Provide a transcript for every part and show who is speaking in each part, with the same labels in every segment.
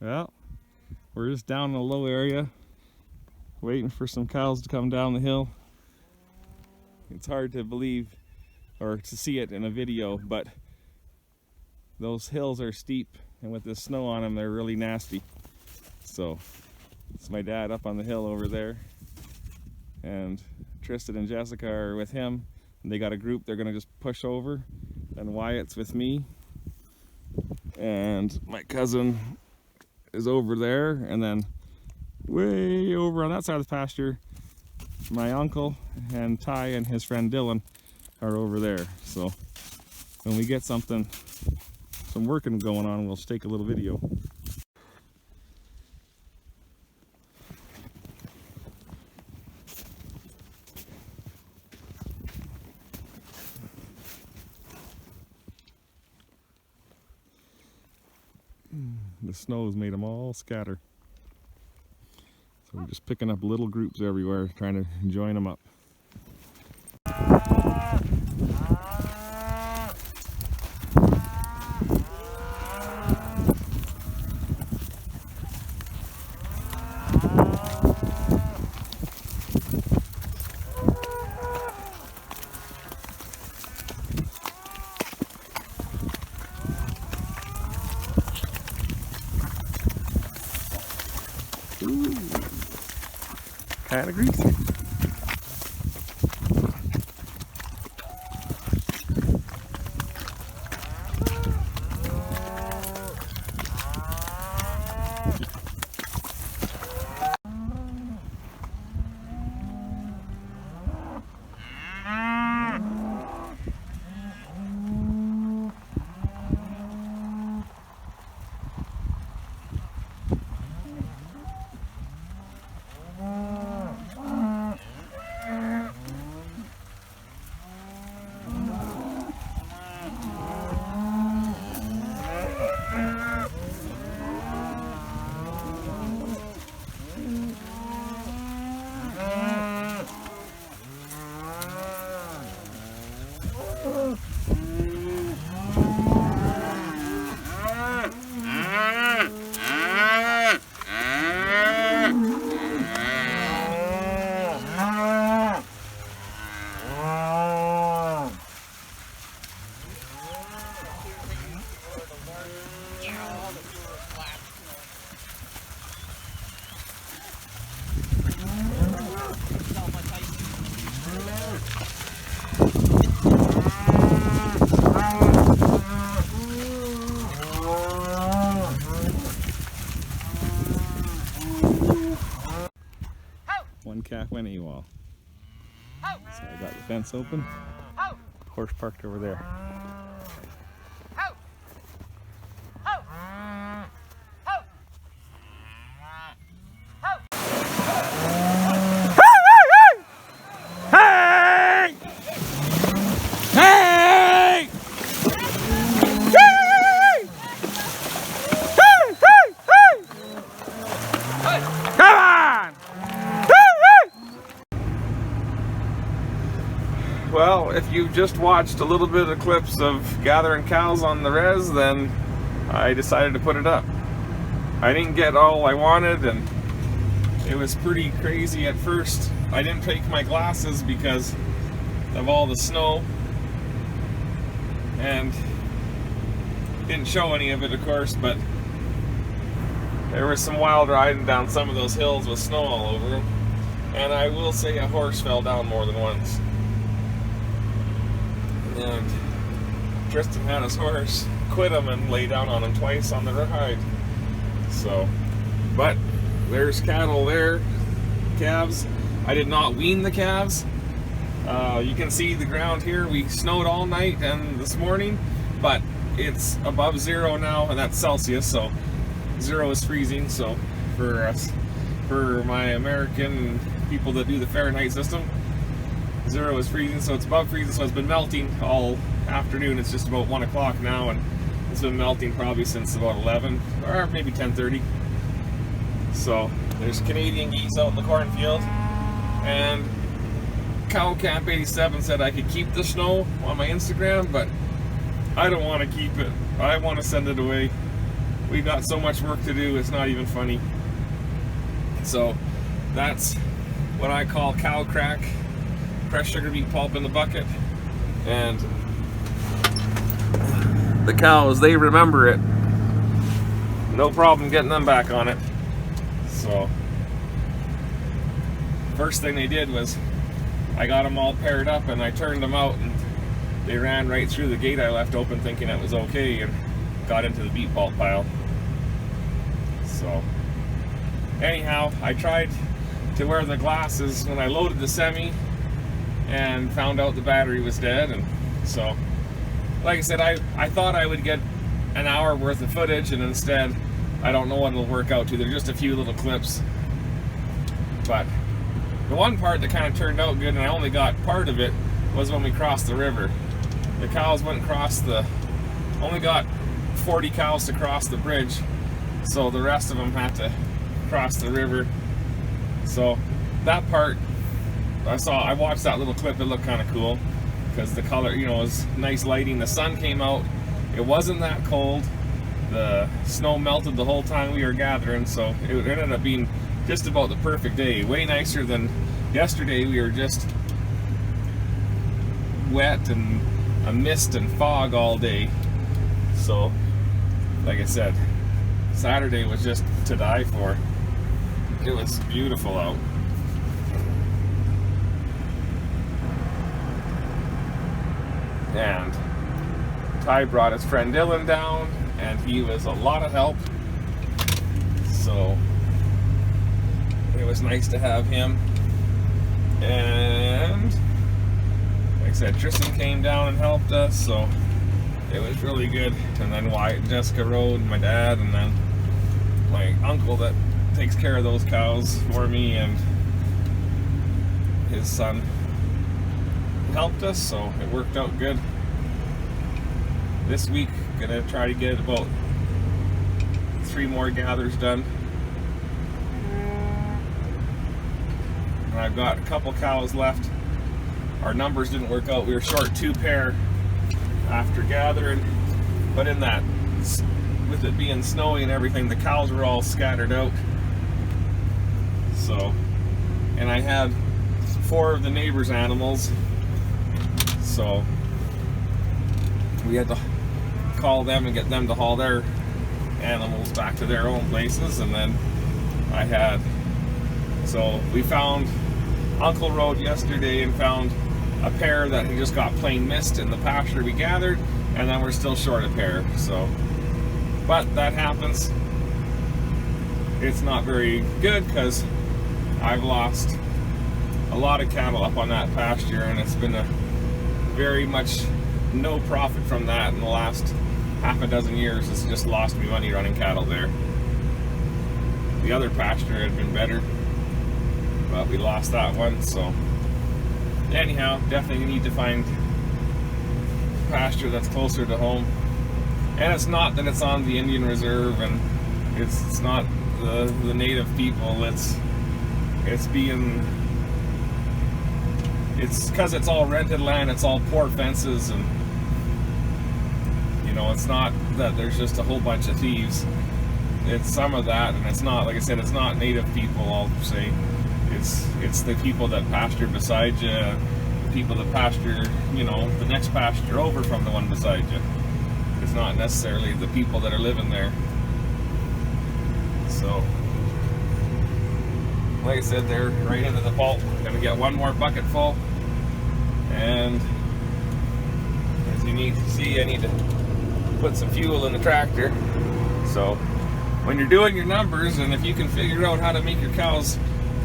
Speaker 1: Well, we're just down in a low area, waiting for some cows to come down the hill. It's hard to believe or to see it in a video, but those hills are steep, and with the snow on them, they're really nasty. So it's my dad up on the hill over there, and Tristan and Jessica are with him, and they got a group they're gonna just push over, and Wyatt's with me, and my cousin is over there, and then way over on that side of the pasture, my uncle and Ty and his friend Dylan are over there. So when we get some working going on, we'll take a little video. The snow's made them all scatter. So we're just picking up little groups everywhere, trying to join them up. Ooh, kind of greasy. One calf went AWOL. So I got the fence open. Horse parked over there. Well, if you've just watched a little bit of clips of gathering cows on the res, then I decided to put it up. I didn't get all I wanted, and it was pretty crazy at first. I didn't take my glasses because of all the snow, and didn't show any of it, of course, but there was some wild riding down some of those hills with snow all over them. And I will say a horse fell down more than once. And Tristan had his horse quit him and lay down on him twice on the ride. So, but there's cattle there, calves. I did not wean the calves. You can see the ground here. We snowed all night and this morning, but it's above zero now, and that's Celsius, so zero is freezing. So for us, for my American people that do the Fahrenheit system, zero is freezing, so it's above freezing. So it's been melting all afternoon. It's just about 1 o'clock now, and it's been melting probably since about 11 or maybe 10:30. So there's Canadian geese out in the cornfield, and Cow Camp 87 said I could keep the snow on my Instagram, but I don't want to keep it. I want to send it away. we got so much work to do, it's not even funny. So that's what I call cow crack, crushed sugar beet pulp in the bucket. And the cows, they remember it. No problem getting them back on it. So first thing they did was I got them all paired up and I turned them out, and they ran right through the gate I left open thinking it was okay and got into the beet pulp pile. So anyhow, I tried to wear the glasses when I loaded the semi and found out the battery was dead. And so, like I said, I thought I would get an hour worth of footage, and instead I don't know what it'll work out to. They're just a few little clips. But the one part that kind of turned out good, and I only got part of it, was when we crossed the river. The cows went across only got 40 cows to cross the bridge, so the rest of them had to cross the river. So that part, I watched that little clip. It looked kind of cool because the color, you know, was nice lighting. The sun came out. It wasn't that cold. The snow melted the whole time we were gathering, so it ended up being just about the perfect day. Way nicer than yesterday. We were just wet and a mist and fog all day. So, like I said, Saturday was just to die for. It was beautiful out. And Ty brought his friend Dylan down, and he was a lot of help. So it was nice to have him. And like I said, Tristan came down and helped us, so it was really good. And then Wyatt and Jessica rode, my dad, and then my uncle that takes care of those cows for me, and his son helped us, so it worked out good. This week, gonna try to get about 3 more gathers done. And I've got a couple cows left. Our numbers didn't work out. We were short 2 pair after gathering, but in that, with it being snowy and everything, the cows were all scattered out. So, and I had 4 of the neighbors' animals, so we had to call them and get them to haul their animals back to their own places. And then so we found, Uncle rode yesterday and found a pair that he just got plain missed in the pasture we gathered, and then we're still short a pair. So, but that happens. It's not very good because I've lost a lot of cattle up on that pasture, and it's been a very much no profit from that in the last half a dozen years. It's just lost me money running cattle there. The other pasture had been better, but we lost that one. So anyhow, definitely need to find pasture that's closer to home. And it's not that it's on the Indian Reserve, and it's not the native people. It's because it's all rented land. It's all poor fences, and you know, it's not that there's just a whole bunch of thieves. It's some of that, and it's not, like I said, it's not native people, I'll say. It's the people that pasture beside you, the people that pasture, you know, the next pasture over from the one beside you. It's not necessarily the people that are living there. So, like I said, they're right into the pulp. I'm gonna get 1 more bucket full, and as you need to see, I need to put some fuel in the tractor. So when you're doing your numbers, and if you can figure out how to make your cows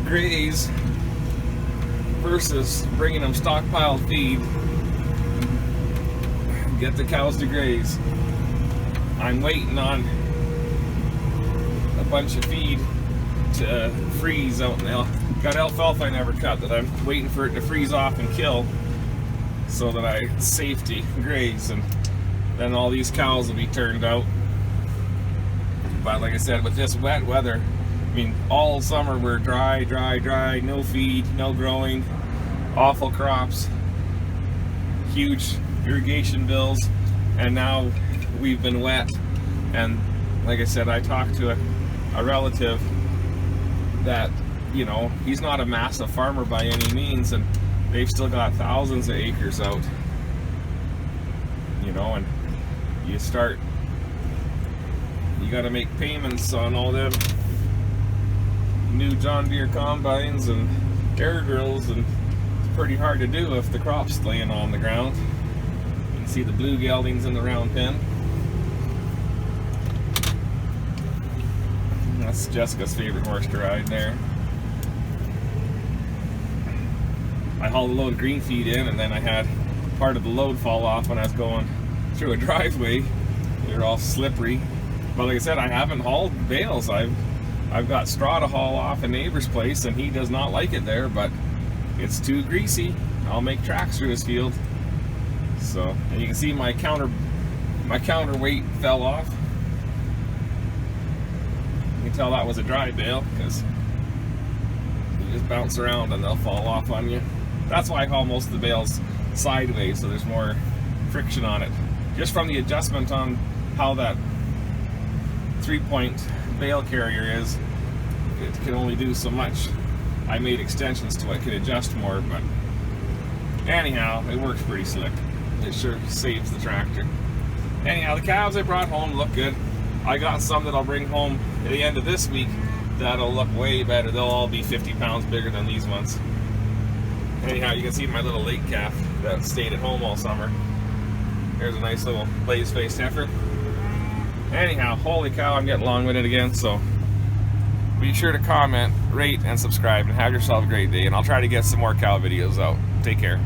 Speaker 1: graze versus bringing them stockpiled feed, get the cows to graze. I'm waiting on a bunch of feed to freeze out in got alfalfa I never cut that I'm waiting for it to freeze off and kill, so that I safety graze, and then all these cows will be turned out. But like I said, with this wet weather, I mean, all summer we're dry, no feed, no growing, awful crops, huge irrigation bills, and now we've been wet, and like I said, I talked to a relative that, you know, he's not a massive farmer by any means, and they've still got thousands of acres out, you know, and you got to make payments on all them new John Deere combines and air drills, and it's pretty hard to do if the crop's laying on the ground. You can see the blue geldings in the round pen. That's Jessica's favorite horse to ride there. I hauled a load of green feed in, and then I had part of the load fall off when I was going through a driveway. They were all slippery. But like I said, I haven't hauled bales. I've got straw to haul off a neighbor's place, and he does not like it there, but it's too greasy. I'll make tracks through his field. So, and you can see my counterweight fell off. You can tell that was a dry bale because you just bounce around and they'll fall off on you. That's why I haul most of the bales sideways, so there's more friction on it. Just from the adjustment on how that 3-point bale carrier is, it can only do so much. I made extensions to it, can adjust more, but anyhow, it works pretty slick. It sure saves the tractor. Anyhow, the calves I brought home look good. I got some that I'll bring home at the end of this week that'll look way better. They'll all be 50 pounds bigger than these ones. Anyhow, you can see my little late calf that stayed at home all summer. There's a nice little blaze-faced heifer. Anyhow, holy cow, I'm getting long-winded again, so be sure to comment, rate, and subscribe, and have yourself a great day, and I'll try to get some more cow videos out. Take care.